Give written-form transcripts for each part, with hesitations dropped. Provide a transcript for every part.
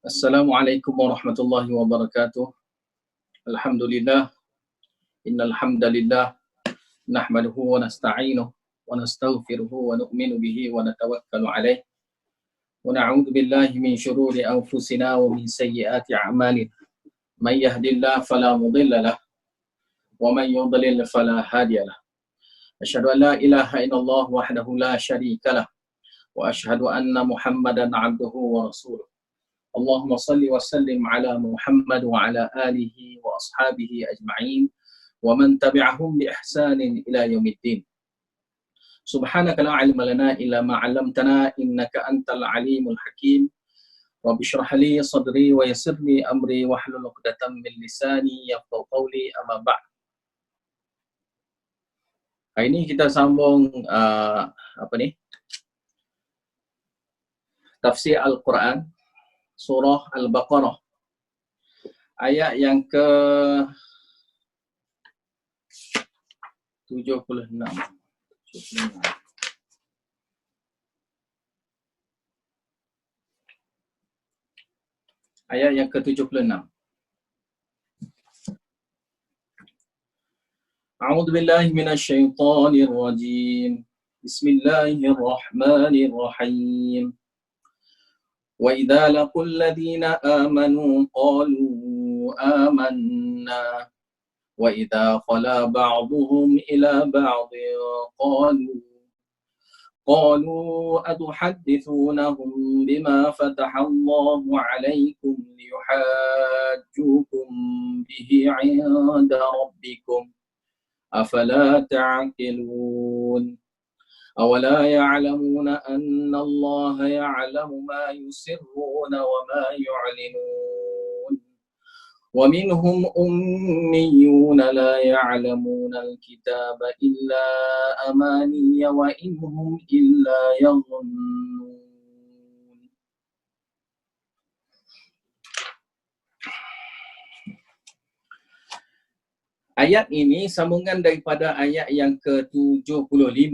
Assalamualaikum warahmatullahi wabarakatuh. Alhamdulillah, innal hamdalillah nahmaduhu wa nasta'inuhu wa nastaghfiruhu wa nu'minu bihi wa natawakkalu alaih wa na'udzu billahi min syururi anfusina wa min sayyiati a'malina. May yahdihillahu fala mudilla lahu wa may yudlil fala hadiya lahu. Asyhadu an la ilaha illallah wahdahu la syarika lahu wa asyhadu anna Muhammadan 'abduhu wa rasuluh. Allahumma salli wa sallim ala Muhammad wa ala alihi wa ashabihi ajma'in wa man tabi'ahum bi ihsanin ila yaumiddin. Subhanaka la ilma lana illa ma 'allamtana innaka antal alimul hakim. Rabbi shrah li sadri wa yassir li amri wahlul 'uqdatam min lisani yafqahu qawli, amma ba'd. Hari ini kita sambung tafsir Al-Quran surah Al-Baqarah ayat yang ke 76. Ayat yang ke 76. A'udzu billahi minasy syaithanir rajim. Bismillahirrahmanirrahim. وَإِذَا لَقُوا الَّذِينَ آمَنُوا قَالُوا آمَنَّا وَإِذَا خَلَا بَعْضُهُمْ إِلَى بَعْضٍ قَالُوا أَتُحَدِّثُونَهُم بِمَا فَتَحَ اللَّهُ عَلَيْكُمْ لِيُحَاجُّوكُم بِهِ عِندَ رَبِّكُمْ أَفَلَا تَعْقِلُونَ أَوَلَا يَعْلَمُونَ أَنَّ اللَّهَ يَعْلَمُ مَا يُسِرُّونَ وَمَا يُعْلِنُونَ وَمِنْهُمْ أُمِّيُّونَ لَا يَعْلَمُونَ الْكِتَابَ إِلَّا أَمَانِيَّ وَإِنْ هُمْ إِلَّا يَظُنُّونَ. Ayat ini sambungan daripada ayat yang ke-75.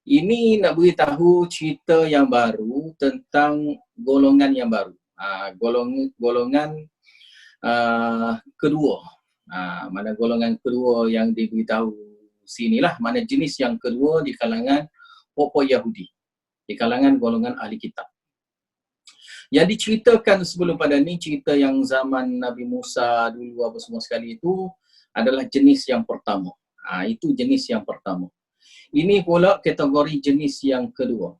Ini nak beritahu cerita yang baru tentang golongan yang baru. Golongan kedua. Mana golongan kedua yang diberitahu sinilah, mana jenis yang kedua di kalangan pokok Yahudi, di kalangan golongan ahli kitab. Yang diceritakan sebelum pada ni, cerita yang zaman Nabi Musa dulu apa semua sekali itu adalah jenis yang pertama. Itu jenis yang pertama. Ini pula kategori jenis yang kedua.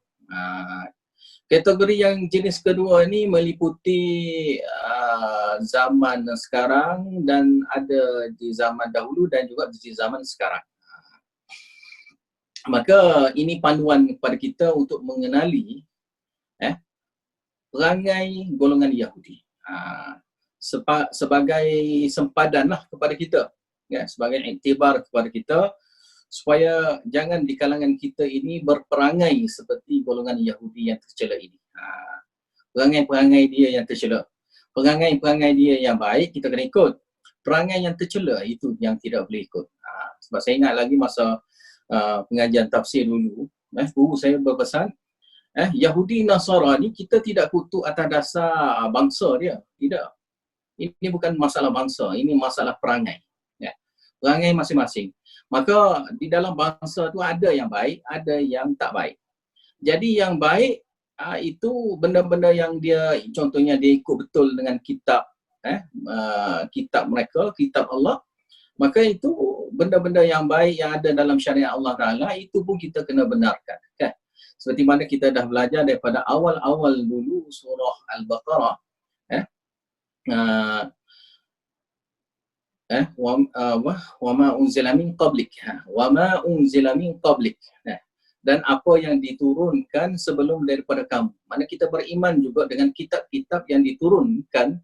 Kategori yang jenis kedua ini meliputi zaman sekarang dan ada di zaman dahulu dan juga di zaman sekarang. Maka ini panduan kepada kita untuk mengenali perangai golongan Yahudi. Sebagai sempadanlah kepada kita, sebagai iktibar kepada kita, supaya jangan di kalangan kita ini berperangai seperti golongan Yahudi yang tercela ini. Perangai-perangai dia yang tercela. Perangai-perangai dia yang baik kita kena ikut. Perangai yang tercela itu yang tidak boleh ikut. Sebab saya ingat lagi masa pengajian tafsir dulu, guru saya berpesan, Yahudi Nasara ni kita tidak kutuk atas dasar bangsa dia. Tidak. Ini bukan masalah bangsa, ini masalah perangai. Perangai masing-masing. Maka di dalam bangsa tu ada yang baik, ada yang tak baik. Jadi yang baik itu benda-benda yang dia, contohnya dia ikut betul dengan kitab kitab mereka, kitab Allah. Maka itu benda-benda yang baik yang ada dalam syariat Allah Ta'ala, itu pun kita kena benarkan. Seperti mana kita dah belajar daripada awal-awal dulu surah Al-Baqarah, wa ma unzila min qablik, wa ma unzila min qablik, dan apa yang diturunkan sebelum daripada kamu. Mana kita beriman juga dengan kitab-kitab yang diturunkan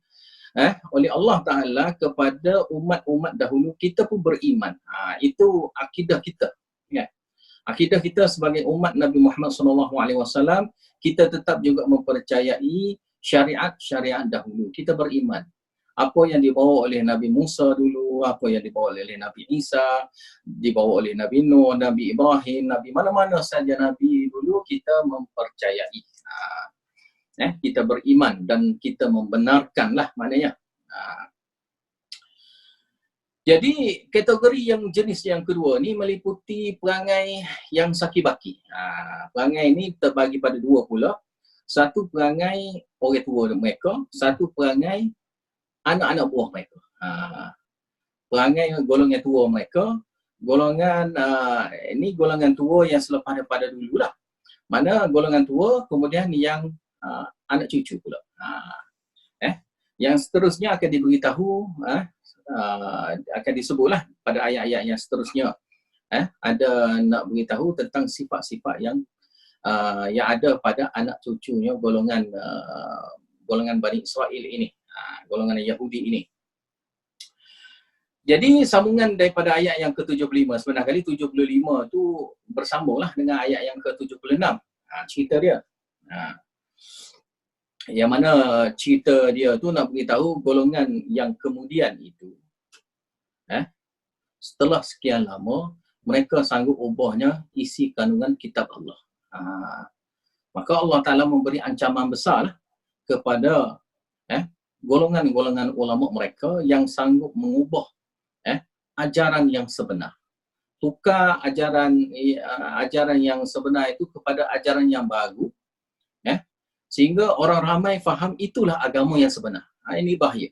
oleh Allah Ta'ala kepada umat-umat dahulu, kita pun beriman. Itu akidah kita. Akidah kita sebagai umat Nabi Muhammad SAW, kita tetap juga mempercayai syariat-syariat dahulu. Kita beriman. Apa yang dibawa oleh Nabi Musa dulu, apa yang dibawa oleh Nabi Isa, dibawa oleh Nabi Nuh, Nabi Ibrahim, Nabi mana-mana saja Nabi dulu, kita mempercayai. kita beriman dan kita membenarkanlah maknanya. Jadi kategori yang jenis yang kedua ni meliputi perangai yang sakibaki. Perangai ni terbagi pada dua pula. Satu perangai orang tua mereka, satu perangai anak-anak buah mereka. Perangai golongan tua mereka, golongan ini golongan tua yang selepas daripada dulu lah. Mana golongan tua kemudian yang anak cucu pula. Yang seterusnya akan diberitahu, akan disebutlah pada ayat-ayat yang seterusnya. Ada nak beritahu tentang sifat-sifat yang ada pada anak cucunya golongan Bani Israel ini, golongan Yahudi ini. Jadi sambungan daripada ayat yang ke-75, sebenarnya kali 75 tu bersambunglah dengan ayat yang ke-76. Cerita dia. Yang mana cerita dia tu nak beritahu golongan yang kemudian itu, setelah sekian lama, mereka sanggup ubahnya isi kandungan kitab Allah. Maka Allah Ta'ala memberi ancaman besar kepada golongan-golongan ulama mereka yang sanggup mengubah ajaran yang sebenar. Tukar ajaran yang sebenar itu kepada ajaran yang baru, sehingga orang ramai faham itulah agama yang sebenar. Ini bahaya.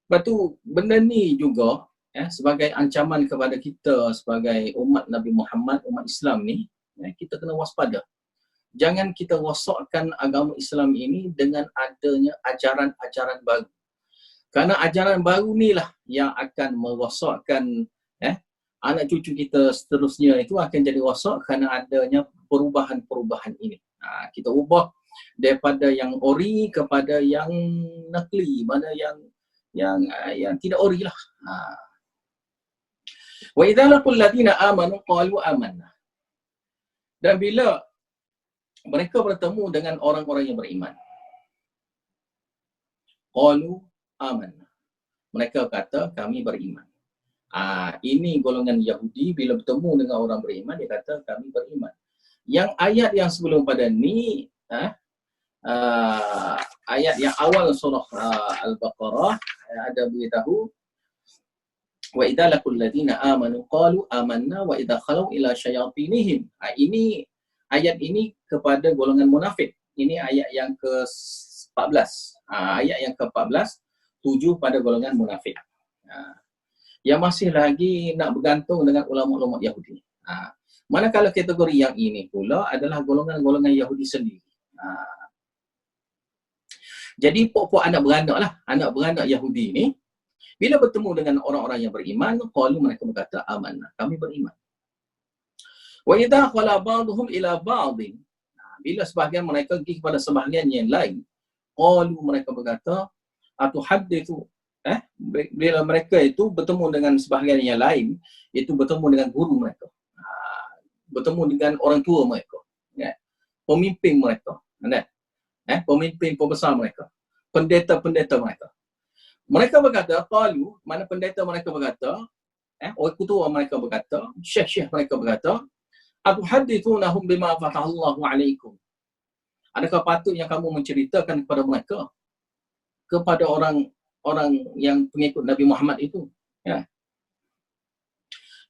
Lepas tu benda ni juga sebagai ancaman kepada kita sebagai umat Nabi Muhammad, umat Islam ni, kita kena waspada. Jangan kita rosakkan agama Islam ini dengan adanya ajaran-ajaran baru. Kerana ajaran baru ni lah yang akan merosakkan anak cucu kita seterusnya itu akan jadi rosak kerana adanya perubahan-perubahan ini. Kita ubah daripada yang ori kepada yang nakli, mana yang tidak ori lah. Wa idza laqul ladina amanu qalu amanna. Dan bila mereka bertemu dengan orang-orang yang beriman, qalu amanna, mereka kata kami beriman. Ini golongan Yahudi bila bertemu dengan orang beriman, dia kata kami beriman. Yang ayat yang sebelum pada ni, ayat yang awal surah Al-Baqarah ada beritahu wa idza laqul ladina amanu qalu amanna wa idza khalu ila syayatinihim. Ini ayat ini kepada golongan munafik. Ini ayat yang ke-14. Ayat yang ke-14 tuju pada golongan munafik. Yang masih lagi nak bergantung dengan ulama-ulama Yahudi. Manakala kategori yang ini pula adalah golongan-golongan Yahudi sendiri. Jadi pokok anak beranak lah, anak beranak Yahudi ni, bila bertemu dengan orang-orang yang beriman, qalu, mereka berkata amanah, kami beriman. Wa idza qala ba'dhum ila ba'dhin, bila sebahagian mereka pergi kepada sebahagian yang lain, qalu, mereka berkata atuhaddithu, bila mereka itu bertemu dengan sebahagian yang lain, itu bertemu dengan guru mereka, bertemu dengan orang tua mereka, pemimpin mereka, pemimpin pembesar mereka, pendeta-pendeta mereka. Mereka berkata, qalu, mana pendeta mereka berkata, orang ketua mereka berkata, syekh-syekh mereka berkata, atuhaddithunahum bima fatahallahu alaikum. Adakah patut yang kamu menceritakan kepada mereka, kepada orang yang pengikut Nabi Muhammad itu,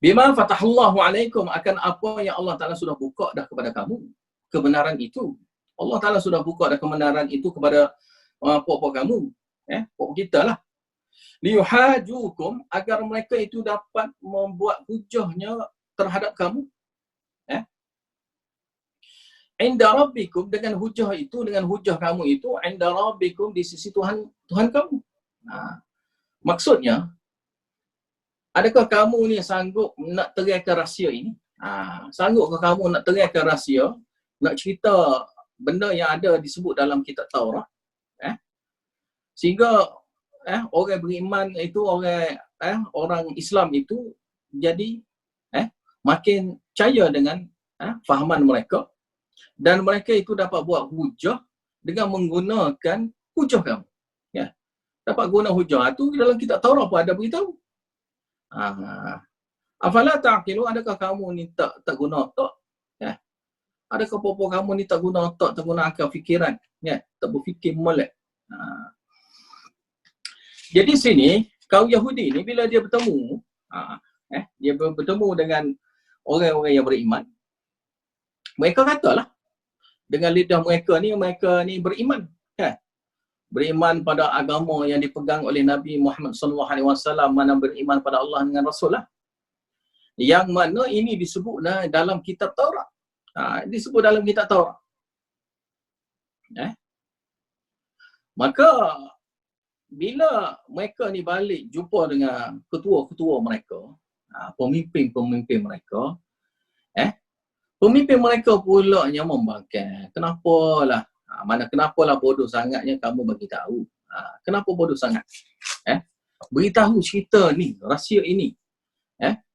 bima fatahallahu alaikum, akan apa yang Allah Ta'ala sudah buka dah kepada kamu, kebenaran itu. Allah Ta'ala sudah buka dah kebenaran itu kepada pokok kamu, pokok kita lah. Liyuhajukum, agar mereka itu dapat membuat hujahnya terhadap kamu. Inda rabbikum, dengan hujah itu, dengan hujah kamu itu, inda rabbikum, di sisi Tuhan kamu. Maksudnya, adakah kamu ni sanggup nak teriakan rahsia ini? Sanggup ke kamu nak teriakan rahsia, nak cerita benda yang ada disebut dalam kitab Taurat? Sehingga orang beriman itu, orang Islam itu jadi makin percaya dengan fahaman mereka, dan mereka itu dapat buat hujah dengan menggunakan hujah kamu. Dapat guna hujah itu dalam kitab Taurat pun ada beritahu. Afala ta'qilu, adakah kamu ni tak guna tak? Adakah apa-apa kamu ni tak guna otak, tak guna akal fikiran, ya? Tak berfikir molek. Jadi sini kaum Yahudi ni bila dia bertemu, dia bertemu dengan orang-orang yang beriman, mereka katalah dengan lidah mereka ni beriman, kan? Beriman pada agama yang dipegang oleh Nabi Muhammad SAW, mana beriman pada Allah dengan Rasul lah. Yang mana ini disebut dalam kitab Taurat. Disebut dalam kitab Taurat. Maka bila mereka ni balik jumpa dengan ketua-ketua mereka, pemimpin-pemimpin mereka, pemimpin mereka pula yang membangkang. Kenapalah? Kenapalah bodoh sangatnya kamu bagi tahu? Kenapa bodoh sangat? Beritahu cerita ni, rahsia ini,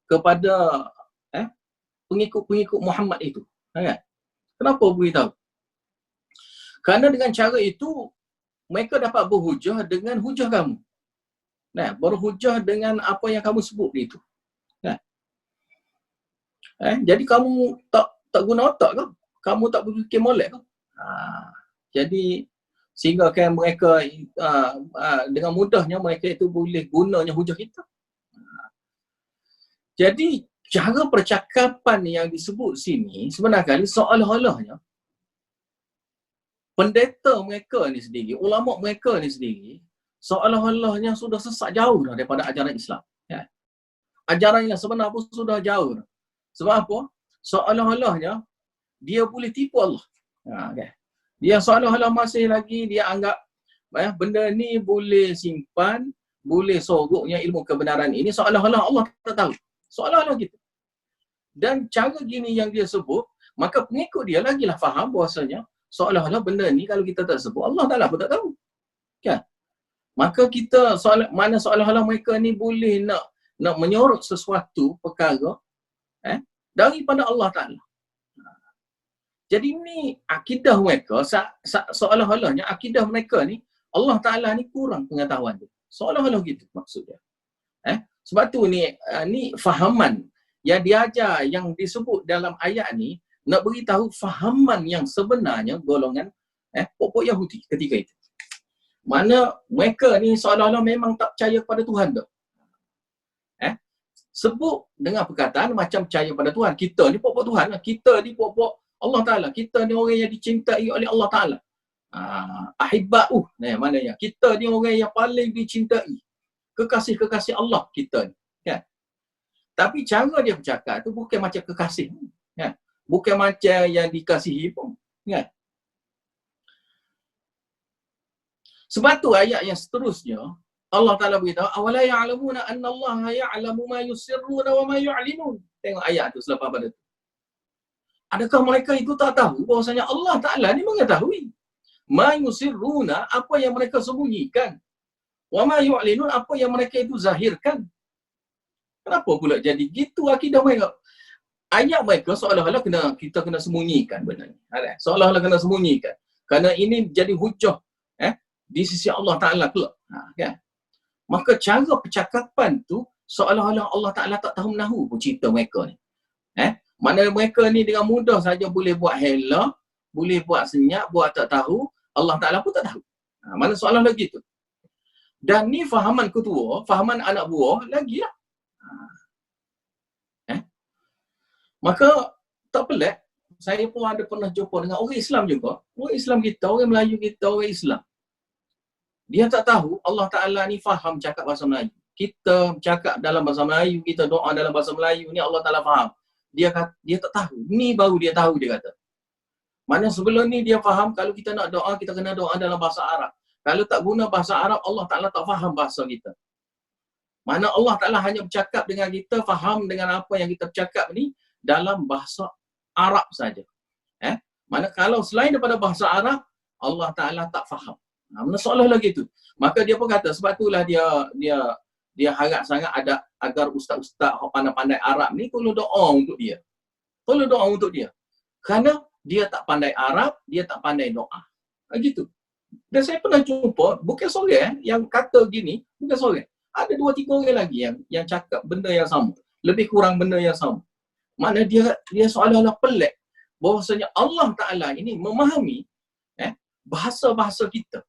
kepada pengikut-pengikut Muhammad itu. Kan? Kenapa beritahu? Kerana dengan cara itu mereka dapat berhujah dengan hujah kamu. Berhujah dengan apa yang kamu sebut itu. Jadi kamu tak guna otak ke? Kamu tak berfikir molek ke? Jadi sehingga kan mereka dengan mudahnya mereka itu boleh gunanya hujah kita. Jadi cara percakapan yang disebut sini sebenarnya seolah-olahnya pendeta mereka ni sendiri, ulama mereka ni sendiri seolah-olahnya sudah sesat jauh dah daripada ajaran Islam. Ajaran yang sebenar pun sudah jauh dah. Sebab apa? Seolah-olahnya dia boleh tipu Allah. Dia seolah-olah masih lagi dia anggap benda ni boleh simpan, boleh soroknya ilmu kebenaran ini, seolah-olah Allah tak tahu. Seolah-olah gitu. Dan cara gini yang dia sebut, maka pengikut dia lagilah faham bahawasanya seolah-olah benda ni kalau kita tak sebut, Allah Ta'ala pun tak tahu. Kan? Maka kita, seolah-olah mereka ni boleh nak menyorot sesuatu perkara daripada Allah Ta'ala. Jadi ni akidah mereka, seolah-olahnya akidah mereka ni, Allah Ta'ala ni kurang pengetahuan dia. Seolah-olah gitu maksudnya. Sebab tu ni fahaman yang diajar, yang disebut dalam ayat ni, nak beritahu fahaman yang sebenarnya golongan pokok Yahudi ketika itu. Mana mereka ni seolah-olah memang tak percaya pada Tuhan tu. Sebut dengan perkataan macam percaya pada Tuhan. Kita ni pokok Tuhan lah. Kita ni pokok Allah Ta'ala. Kita ni orang yang dicintai oleh Allah Ta'ala. Ahibba'u. Maknanya kita ni orang yang paling dicintai. Kekasih-kekasih Allah kita ni. Kan? Tapi cara dia bercakap tu bukan macam kekasih. Kan? Bukan macam yang dikasihi pun. Kan? Sebab tu ayat yang seterusnya, Allah Ta'ala beritahu, awala ya'lamuna anna Allah ya'lamu ma yusirruna wa ma yu'linun. Tengok ayat tu selepas pada tu. Adakah mereka itu tak tahu bahawasanya Allah Ta'ala ni mengetahui ma yusirruna, apa yang mereka sembunyikan, wa ma yu'linun, apa yang mereka itu zahirkan. Kenapa pula jadi gitu akidah mereka? Ayat mereka seolah-olah kita kena sembunyikan benda ni. Seolah-olah kena sembunyikan. Kerana ini jadi hujah di sisi Allah Ta'ala pula. Kan? Maka cara percakapan tu seolah-olah Allah Ta'ala tak tahu menahu pun cerita mereka ni. Mana mereka ni dengan mudah saja boleh buat hela, boleh buat senyap, buat tak tahu, Allah Ta'ala pun tak tahu. Mana seolah-olah gitu. Dan ni fahaman ketua, fahaman anak buah lagi lah. Maka tak pelik, saya pun ada pernah jumpa dengan orang Islam juga. Orang Islam kita, orang Melayu kita, orang Islam. Dia tak tahu Allah Ta'ala ni faham cakap bahasa Melayu. Kita cakap dalam bahasa Melayu, kita doa dalam bahasa Melayu ni Allah Ta'ala faham. Dia tak tahu. Ni baru dia tahu, dia kata. Mana sebelum ni dia faham kalau kita nak doa, kita kena doa dalam bahasa Arab. Kalau tak guna bahasa Arab, Allah Ta'ala tak faham bahasa kita. Mana Allah Ta'ala hanya bercakap dengan kita, faham dengan apa yang kita bercakap ni dalam bahasa Arab saja. Mana kalau selain daripada bahasa Arab, Allah Ta'ala tak faham. Mana seolah-olah gitu. Maka dia pun kata, sebab itulah dia harap sangat ada agar ustaz-ustaz pandai-pandai Arab ni tolong doa untuk dia. Tolong doa untuk dia. Kerana dia tak pandai Arab, dia tak pandai doa. Gitu. Dan saya pernah jumpa, bukan seorang yang kata gini, bukan seorang. Ada 2-3 orang lagi yang cakap benda yang sama. Lebih kurang benda yang sama. Mana dia seolah-olah pelik. bahwasanya Allah Ta'ala ini memahami bahasa-bahasa kita.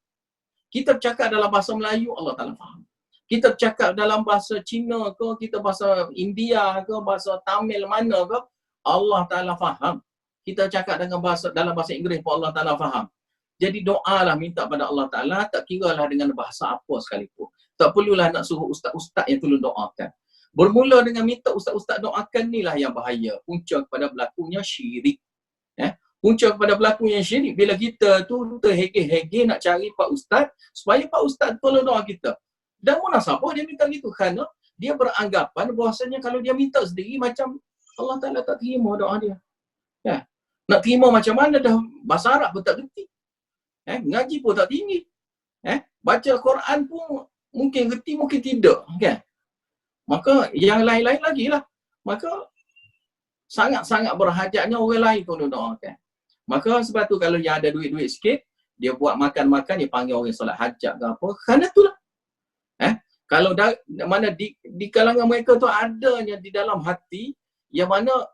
Kita bercakap dalam bahasa Melayu, Allah Ta'ala faham. Kita bercakap dalam bahasa Cina ke, kita bahasa India ke, bahasa Tamil mana ke, Allah Ta'ala faham. Kita cakap dalam bahasa Inggeris pun Allah Ta'ala faham. Jadi doalah minta pada Allah Ta'ala, tak kira lah dengan bahasa apa sekalipun. Tak perlulah nak suruh ustaz-ustaz yang tolong doakan. Bermula dengan minta ustaz-ustaz doakan ni lah yang bahaya. Punca kepada berlakunya syirik. Punca kepada berlakunya syirik bila kita tu terhege-hege nak cari Pak Ustaz supaya Pak Ustaz tolong doa kita. Dan munasabah dia minta gitu kerana dia beranggapan bahawasanya kalau dia minta sendiri macam Allah Ta'ala tak terima doa dia. Nak terima macam mana dah bahasa Arab pun tak kerti. Ngaji pun tak tinggi. Baca Quran pun mungkin kerti, mungkin tidak. Kan? Maka yang lain-lain lagi lah. Maka sangat-sangat berhajatnya orang lain tolong doakan. Maka sebab tu kalau yang ada duit-duit sikit, dia buat makan-makan, dia panggil orang solat hajat ke apa. Kerana tu lah. Kalau mana di kalangan mereka tu adanya di dalam hati, yang mana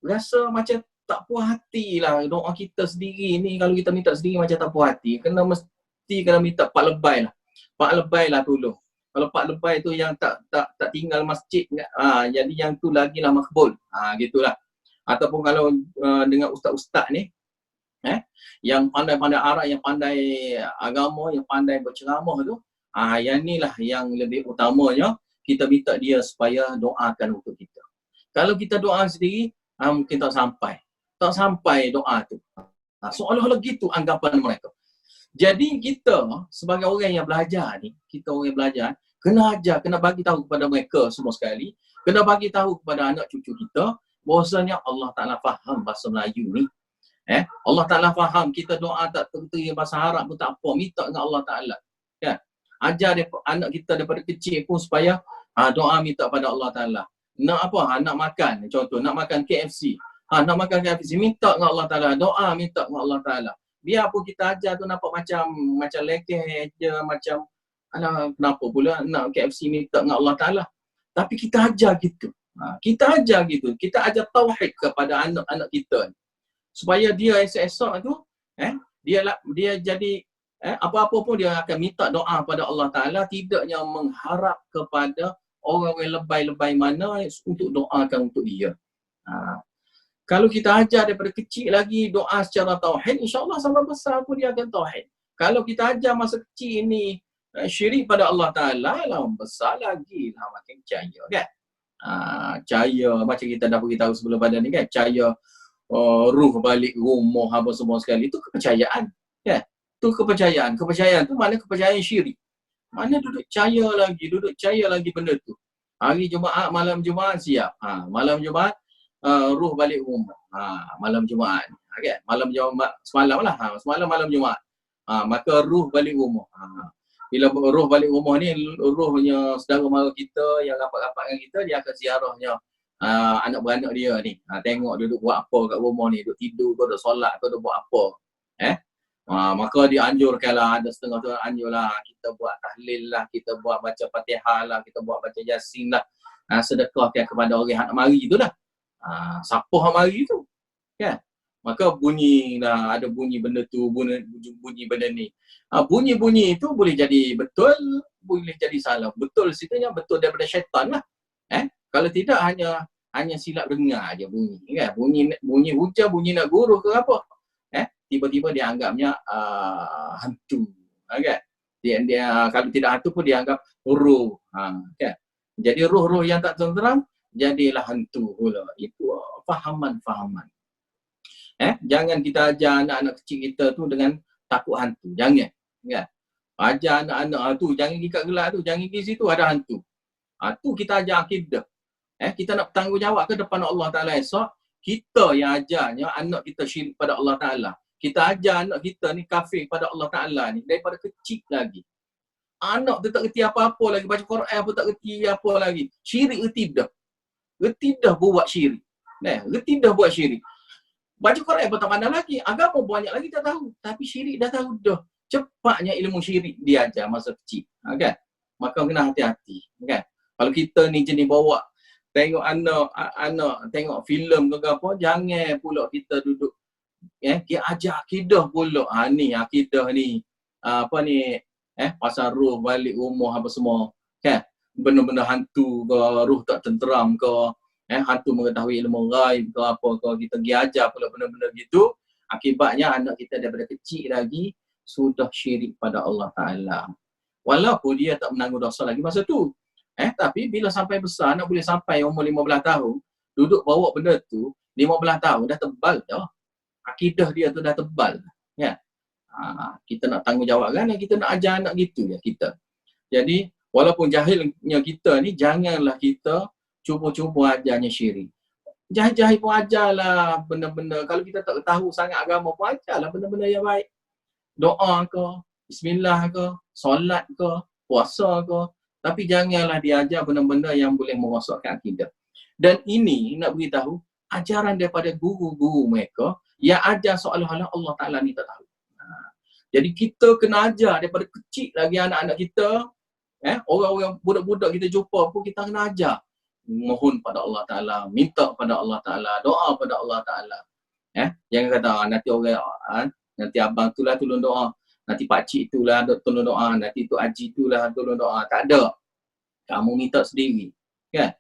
rasa macam tak puas hati lah doa kita sendiri ni. Kalau kita minta sendiri macam tak puas hati, kena minta Pak Lebay lah. Pak Lebay lah tolong. Kalau Pak Lebay tu yang tak tinggal masjid, jadi yang tu lagi lah makbul. Gitulah. Ataupun kalau dengan ustaz-ustaz ni, yang pandai-pandai Arab, yang pandai agama, yang pandai berceramah tu, yang ni lah yang lebih utamanya kita minta dia supaya doakan untuk kita. Kalau kita doa sendiri, mungkin tak sampai doa tu. Seolah-olah gitu anggapan mereka. Jadi kita sebagai orang yang belajar ni, kena bagi tahu kepada mereka semua sekali, kena bagi tahu kepada anak cucu kita bahwasanya Allah Ta'ala faham bahasa Melayu ni. Allah Ta'ala faham, kita doa tak terteri bahasa Arab pun tak apa, minta dengan Allah Ta'ala. Kan? Ajar anak kita daripada kecil pun supaya doa minta pada Allah Ta'ala. Nak apa? Nak makan, contoh, nak makan KFC. Nak makan KFC, minta dengan Allah Ta'ala. Doa minta dengan Allah Ta'ala. Biar pun kita ajar tu nampak macam lekeh je, macam kenapa pula nak KFC minta dengan Allah Ta'ala. Tapi kita ajar gitu. Kita ajar tauhid kepada anak-anak kita. Supaya dia esok-esok tu, dia jadi, apa-apa pun dia akan minta doa pada Allah Ta'ala, tidaknya mengharap kepada orang-orang lebay-lebay mana untuk doakan untuk dia. Kalau kita ajar daripada kecil lagi doa secara tauhid, insya-Allah sampai besar pun dia akan tauhid. Kalau kita ajar masa kecil ni syirik pada Allah Ta'ala, lah besar lagi lah makin percaya kan. Percaya macam kita dah beritahu sebelum pada ni kan, percaya ruh balik rumah apa semua sekali, itu kepercayaan kan. Tu kepercayaan tu mana kepercayaan syirik. Mana duduk percaya lagi benda tu. Hari Jumaat, malam Jumaat siap. Malam Jumaat ruh balik rumah. Malam Jumaat. Okay? Malam Jumaat semalam lah. Semalam malam Jumaat. Maka ruh balik rumah. Bila ruh balik rumah ni, ruhnya saudara mara kita yang rapat-rapat dengan kita, dia akan ziarahnya anak beranak dia ni. Tengok duduk buat apa kat rumah ni. Duduk tidur ke, duduk solat ke, duduk buat apa. Maka dianjurkanlah, ada setengah tu anjurlah, kita buat tahlil lah, kita buat baca Fatihah lah, kita buat baca Yasin lah, sedekahkan kepada orang yang nak mari tu lah. Siapa yang mari tu kan? Maka bunyi lah, ada bunyi benda tu, bunyi benda ni. Bunyi-bunyi itu boleh jadi betul, boleh jadi salah. Betul situnya betul daripada syaitan lah. Kalau tidak hanya silap dengar aja bunyi kan? Bunyi hujan, bunyi nak guruh ke apa. Tiba-tiba dia anggapnya hantu, kan? Dia kalau tidak hantu pun dia anggap roh, kan? Jadi roh-roh yang tak tenteram jadilah hantu pula. Itu fahaman. Jangan kita ajar anak-anak kecil kita tu dengan takut hantu, jangan, kan? Ajar anak-anak tu jangan pergi kat gelap tu, jangan pergi situ ada hantu. Tu kita ajar akidah. Kita nak bertanggungjawab ke depan Allah Ta'ala esok, kita yang ajarnya anak kita syirik pada Allah Ta'ala. Kita ajar anak kita ni kafir pada Allah Ta'ala ni daripada kecil lagi. Anak tu tak reti apa-apa lagi, baca Quran pun tak reti apa lagi. Syirik reti dah buat syirik. Reti dah buat syirik. Baca Quran pun tak pandang lagi, agama banyak lagi tak tahu. Tapi syirik dah tahu dah. Cepatnya ilmu syirik diajar masa kecil. Kan? Maka kena hati-hati. Kan? Kalau kita ni jenis bawa tengok anak tengok filem ke apa, jangan pula kita duduk Dia ajar akidah pula. Ni akidah ni apa ni pasal roh balik rumah apa semua kan, benda-benda hantu ke, roh tak tenteram ke, hantu mengetahui ilmu ghaib ke apa ke, kita pergi ajar pula benda-benda gitu. Akibatnya anak kita daripada kecil lagi sudah syirik pada Allah Ta'ala. Walaupun dia tak menanggung dosa lagi masa tu. Tapi bila sampai besar, nak boleh sampai umur 15 tahun, duduk bawa benda tu, 15 tahun dah tebal dah. Akidah dia tu dah tebal. Ya. Kita nak tanggungjawab kan, kita nak ajar anak gitu ya kita. Jadi, walaupun jahilnya kita ni, janganlah kita cuba-cuba ajarnya syirik. Jahil-jahil pun ajarlah benda-benda. Kalau kita tak tahu sangat agama pun ajarlah benda-benda yang baik. Doa ke, bismillah ke, solat ke, puasa ke. Tapi janganlah diajar benda-benda yang boleh merosakkan akidah. Dan ini nak beritahu, ajaran daripada guru-guru mereka yang ajar seolah-olah Allah Ta'ala ni tak tahu. Jadi kita kena ajar daripada kecil lagi anak-anak kita, orang-orang budak-budak kita jumpa pun kita kena ajar. Mohon pada Allah Ta'ala, minta pada Allah Ta'ala, doa pada Allah Ta'ala. Jangan kata nanti orang, nanti abang tu lah tolong doa, nanti pakcik tu lah tolong doa, nanti tu haji tu lah tolong doa. Tak ada. Kamu minta sendiri. Kan?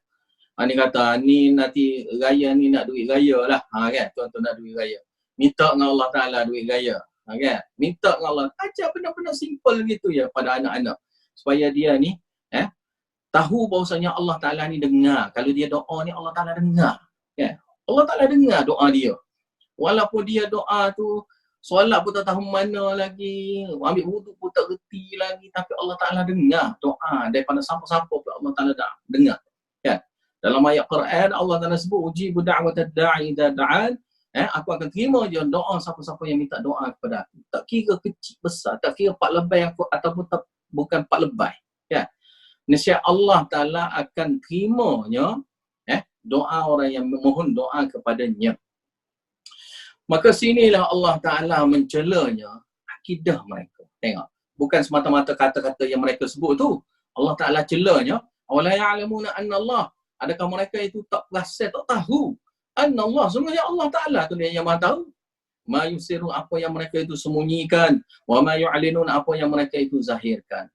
Ni kata, ni nanti raya ni nak duit raya lah. Kan? Contoh nak duit raya. Minta dengan Allah Ta'ala duit raya. Kan? Minta dengan Allah. Ajar benda-benda simple gitu ya pada anak-anak. Supaya dia ni tahu bahawasanya Allah Ta'ala ni dengar. Kalau dia doa ni Allah Ta'ala dengar. Kan? Allah Ta'ala dengar doa dia. Walaupun dia doa tu, solat pun tak tahu mana lagi, ambil wuduk pun tak reti lagi, tapi Allah Ta'ala dengar doa daripada siapa-siapa pun Allah Ta'ala dengar. Kan? Dalam ayat Quran Allah Ta'ala sebut ujibu da'watad da'i idza da'an. Aku akan terima je doa siapa-siapa yang minta doa kepada aku. Tak kira kecil besar, tak kira 4 lebay aku ataupun bukan 4 lebay. Ya. Nescaya Allah Ta'ala akan terimanya doa orang yang memohon doa kepadanya. Maka sinilah Allah Ta'ala mencelanya akidah mereka. Tengok. Bukan semata-mata kata-kata yang mereka sebut tu. Allah Ta'ala celanya. Awala ya'lamuna anna Allah. Adakah mereka itu tak perasan, tak tahu. Anna Allah. Sebenarnya Allah Ta'ala tu yang maha tahu. Ma yusiru apa yang mereka itu sembunyikan. Wa ma yu'linun apa yang mereka itu zahirkan.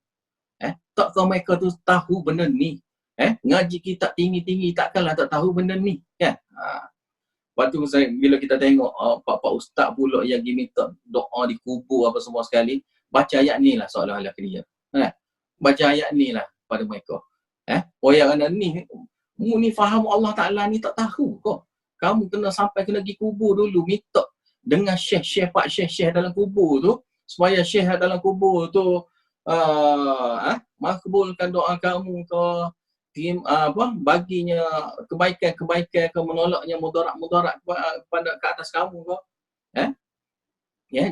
Takkah mereka tu tahu benda ni? Ngaji kita tinggi-tinggi takkanlah tak tahu benda ni. Kan? Lepas tu bila kita tengok pak-pak ustaz pula yang pergi minta doa di kubur apa semua sekali, baca ayat ni lah seolah-olah ke dia. Baca ayat ni lah pada mereka. Orang ni faham Allah Ta'ala ni tak tahu kok. Kamu kena sampai kena pergi kubur dulu, minta dengan syekh-syekh, pak syekh-syekh dalam kubur tu, supaya syekh dalam kubur tu makbulkan doa kamu ke, baginya kebaikan-kebaikan ke, menolaknya mudarat-mudarat kepada ke atas kamu ke.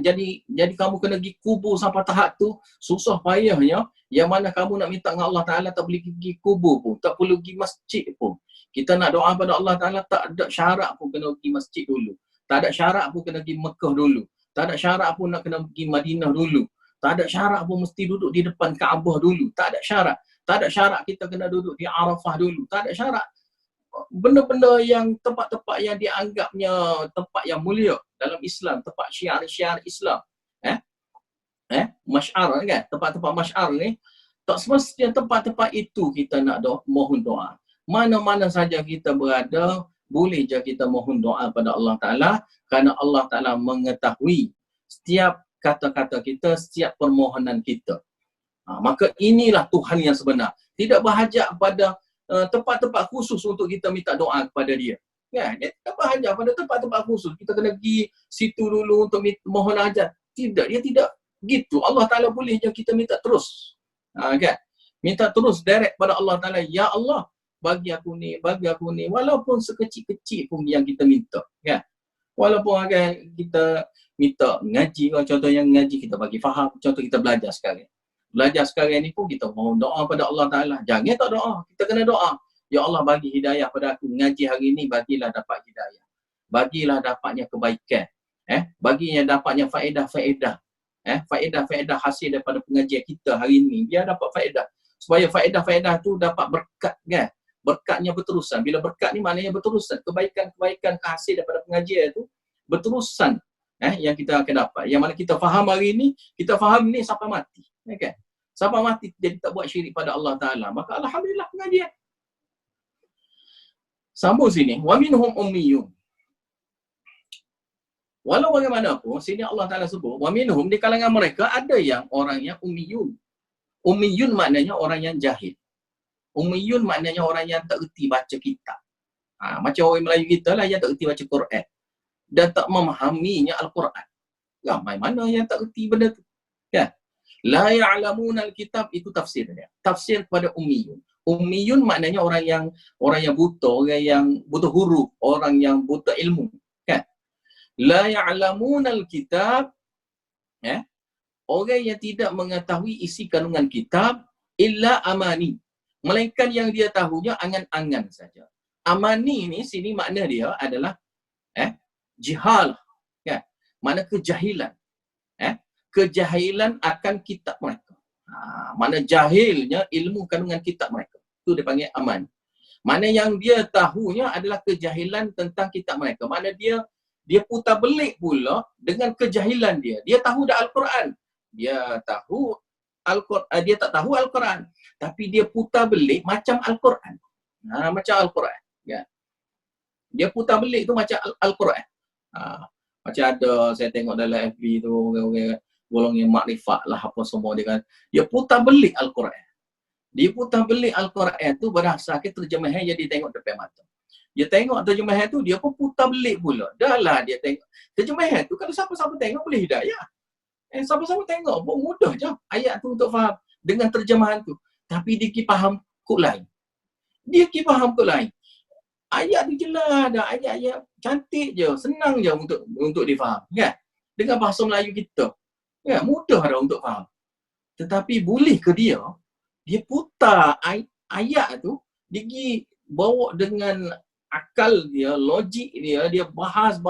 Jadi kamu kena pergi kubur sampai tahap tu, susah payahnya, yang mana kamu nak minta dengan Allah Ta'ala tak boleh pergi kubur pun, tak perlu pergi masjid pun. Kita nak doa pada Allah Ta'ala tak ada syarat pun kena pergi masjid dulu. Tak ada syarat pun kena pergi Mekah dulu. Tak ada syarat pun nak kena pergi Madinah dulu. Tak ada syarat pun mesti duduk di depan Kaabah dulu. Tak ada syarat. Tak ada syarat kita kena duduk di Arafah dulu. Tak ada syarat. Benda-benda yang tempat-tempat yang dianggapnya tempat yang mulia dalam Islam, tempat syiar-syiar Islam. Masy'ar kan? Tempat-tempat masy'ar ni, tak semestinya tempat-tempat itu kita nak mohon doa. Mana-mana saja kita berada, boleh je kita mohon doa pada Allah Ta'ala, kerana Allah Ta'ala mengetahui setiap kata-kata kita, setiap permohonan kita. Maka inilah Tuhan yang sebenar. Tidak berhajat pada tempat-tempat khusus untuk kita minta doa kepada dia. Dia tak berhajat pada tempat-tempat khusus. Kita kena pergi situ dulu untuk mohon hajat. Tidak, dia tidak gitu. Allah Ta'ala boleh je kita minta terus. Kan? Minta terus direct pada Allah Ta'ala. Ya Allah, bagi aku ni, walaupun sekecil-kecil pun yang kita minta. Kan? Walaupun kita minta ngaji, contoh yang ngaji kita bagi faham, contoh kita belajar sekarang. Belajar sekarang ni pun kita mohon doa pada Allah Ta'ala. Jangan tak doa, kita kena doa. Ya Allah bagi hidayah pada aku. Ngaji hari ni bagilah dapat hidayah. Bagilah dapatnya kebaikan. Baginya dapatnya faedah-faedah. Faedah-faedah hasil daripada pengajian kita hari ni. Biar dapat faedah. Supaya faedah-faedah tu dapat berkat kan. Berkatnya berterusan. Bila berkat ni maknanya berterusan. Kebaikan-kebaikan hasil daripada pengajian tu berterusan. yang kita akan dapat. Yang mana kita faham hari ni, kita faham ni sampai mati. Okay? Sampai mati jadi tak buat syirik pada Allah Ta'ala. Maka Alhamdulillah pengajian. Sambung sini. Wa minhum ummiyun. Walau bagaimanapun, sini Allah Ta'ala sebut, wa minhum, di kalangan mereka ada yang orang yang ummiyun. Ummiyun maknanya orang yang jahil. Ummiyun maknanya orang yang tak erti baca kitab. Macam orang Melayu kita lah yang tak erti baca Quran. Dan tak memahaminya Al-Quran. Ramai mana yang tak erti benda tu. Kan? La ya'lamuna al-kitab, itu tafsirnya. Tafsir kepada ummiyun. Ummiyun maknanya orang yang buta, orang yang buta huruf, orang yang buta ilmu. Kan? La ya'lamuna al-kitab, orang yang tidak mengetahui isi kandungan kitab illa amani. Melainkan yang dia tahunya angan-angan saja. Amani ni sini makna dia adalah jihal, kan? Mana kejahilan. Kejahilan akan kitab mereka. Mana jahilnya ilmu kandungan kitab mereka. Itu dia panggil aman. Mana yang dia tahunya adalah kejahilan tentang kitab mereka. Mana dia putar belik pula dengan kejahilan dia. Dia tahu dah Al-Quran. Dia tahu Al-Quran, dia tak tahu Al-Quran. Tapi dia putar belik macam Al-Quran. Macam Al-Quran. Ya. Dia putar belik tu macam Al-Quran. Macam ada, saya tengok dalam FB tu, orang-orang golongan makrifat lah apa semua dia kan. Dia putar belik Al-Quran. Dia putar belik Al-Quran tu berdasarkan terjemahan yang dia tengok depan mata. Dia tengok terjemahan tu, dia pun putar belik pula. Dah lah dia tengok. Terjemahan tu kalau siapa-siapa tengok boleh hidayah. Siapa-siapa tengok pun mudah je ayat tu untuk faham dengan terjemahan tu. Tapi dia pergi faham kod lain. Dia pergi faham kod lain. Ayat tu jelas dah, ayat-ayat cantik je, senang je untuk difaham, kan? Dengan bahasa Melayu kita. Ya, mudah dah untuk faham. Tetapi boleh ke dia putar ayat tu, dia pergi bawa dengan akal dia, logik dia bahas,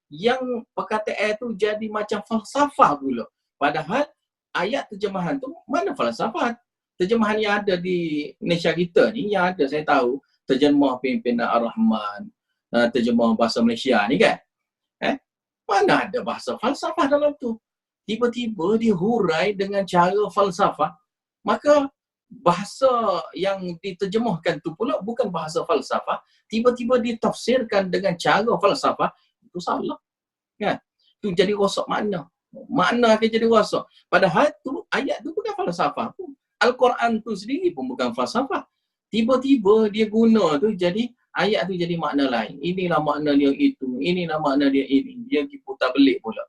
yang perkataan tu jadi macam falsafah pula. Padahal ayat terjemahan tu mana falsafah? Terjemahan yang ada di Malaysia kita ni, yang ada saya tahu, terjemah Pimpinan Ar-Rahman, terjemah bahasa Malaysia ni kan. Mana ada bahasa falsafah dalam tu? Tiba-tiba dia hurai dengan cara falsafah. Maka bahasa yang diterjemahkan tu pula bukan bahasa falsafah. Tiba-tiba ditafsirkan dengan cara falsafah. Itu salah. Kan? Itu jadi rosak makna. Makna akan jadi rosak. Padahal tu ayat tu bukan falsafah. Al-Quran tu sendiri pun bukan falsafah. Tiba-tiba dia guna tu jadi ayat tu jadi makna lain. Inilah makna dia itu. Inilah makna dia ini. Dia putar belik pula.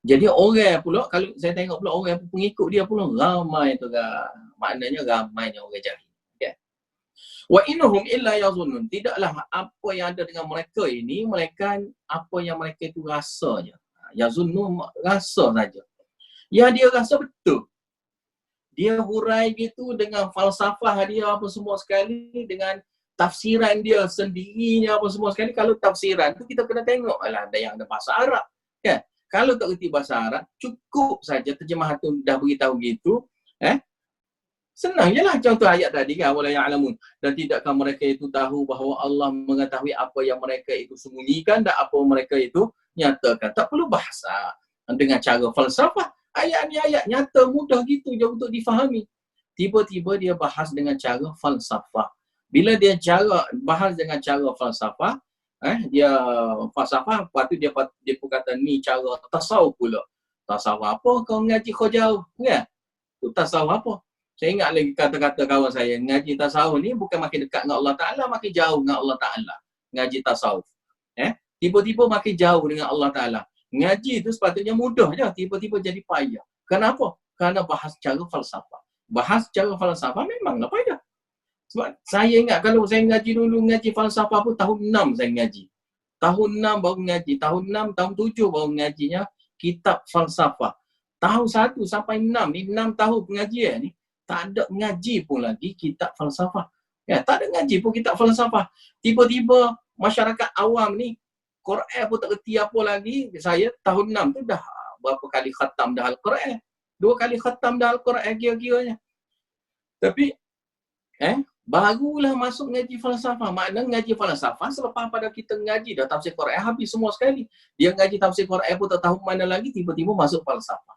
Jadi orang pula, kalau saya tengok pula orang pengikut dia pula ramai tu kan. Maknanya ramainya orang jahil. Okay. Wa innahum illa yazunnun. Tidaklah apa yang ada dengan mereka ini melainkan apa yang mereka itu rasa je. Yazunnun rasa saja. Yang dia rasa betul. Dia hurai gitu dengan falsafah dia apa semua sekali, dengan tafsiran dia sendirinya apa semua sekali. Kalau tafsiran tu kita kena tengok lah, ada yang ada bahasa Arab. Kan? Kalau tak kerti bahasa Arab, cukup saja terjemahan tu dah beritahu gitu. Senang je lah contoh ayat tadi kan, wala ya'lamun. Dan tidakkah mereka itu tahu bahawa Allah mengetahui apa yang mereka itu sembunyikan dan apa mereka itu nyatakan. Tak perlu bahasa dengan cara falsafah. Ayat ni ayat nyata, mudah gitu je untuk difahami. Tiba-tiba dia bahas dengan cara falsafah. Bila dia bahas dengan cara falsafah, dia falsafah, lepas tu dia pun kata ni cara tasawuf pula. Tasawuf apa kau ngaji kau jauh? Kan? Tu tasawuf apa? Saya ingat lagi kata-kata kawan saya, ngaji tasawuf ni bukan makin dekat dengan Allah Ta'ala, makin jauh dengan Allah Ta'ala. Ngaji tasawuf. Tiba-tiba makin jauh dengan Allah Ta'ala. Ngaji tu sepatutnya mudah je, tiba-tiba jadi payah. Kenapa? Kerana bahas cara falsafah. Bahas cara falsafah memanglah payah. Sebab saya ingat kalau saya ngaji dulu, ngaji falsafah pun tahun 6 saya ngaji. Tahun 6 baru ngaji. Tahun 6, tahun 7 baru ngajinya kitab falsafah. Tahun 1 sampai 6 ni, 6 tahun pengajian ni, tak ada ngaji pun lagi kitab falsafah. Ya, tak ada ngaji pun kitab falsafah. Tiba-tiba masyarakat awam ni, Quran pun tak kerti apa lagi. Saya tahun 6 tu dah berapa kali khatam dah Al-Quran. 2 kali khatam dah Al-Quran kira-kiranya. Tapi, barulah masuk ngaji falsafah. Makna ngaji falsafah selepas pada kita ngaji dah tafsir Quran habis semua sekali. Dia ngaji tafsir Quran pun tak tahu mana lagi, tiba-tiba masuk falsafah.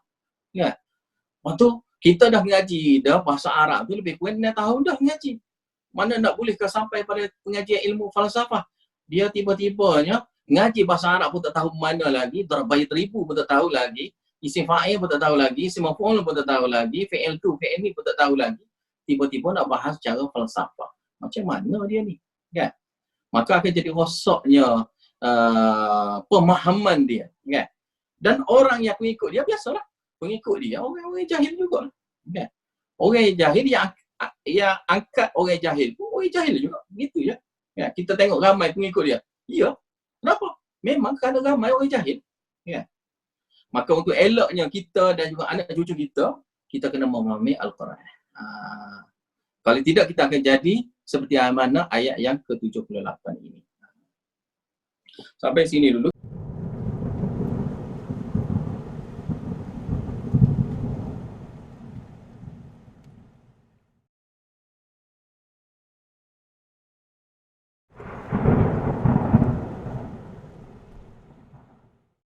Ya. Lepas tu, kita dah ngaji dah bahasa Arab tu lebih kurang 6 tahun dah ngaji. Mana nak bolehkah sampai pada pengajian ilmu falsafah? Dia tiba-tibanya ngaji bahasa Arab pun tak tahu mana lagi, terbayar ribu pun tak tahu lagi, isim fa'il pun tak tahu lagi, isim maf'ul pun tak tahu lagi, fi'il tu, fi'il ni pun tak tahu lagi. Tiba-tiba nak bahas cara falsafah. Macam mana dia ni? Kan? Maka akan jadi rosaknya pemahaman dia. Kan? Dan orang yang pengikut dia, biasalah. Pengikut dia, orang-orang jahil juga. Kan? Orang jahil yang angkat orang jahil pun, orang jahil juga. Begitu je. Ya, kita tengok ramai pengikut dia. Ya. Kenapa? Memang kerana ramai orang jahil. Ya. Maka untuk eloknya kita dan juga anak cucu kita kena memahami Al-Quran. Kalau tidak, kita akan jadi seperti mana ayat yang ke-78 ini. Sampai sini dulu.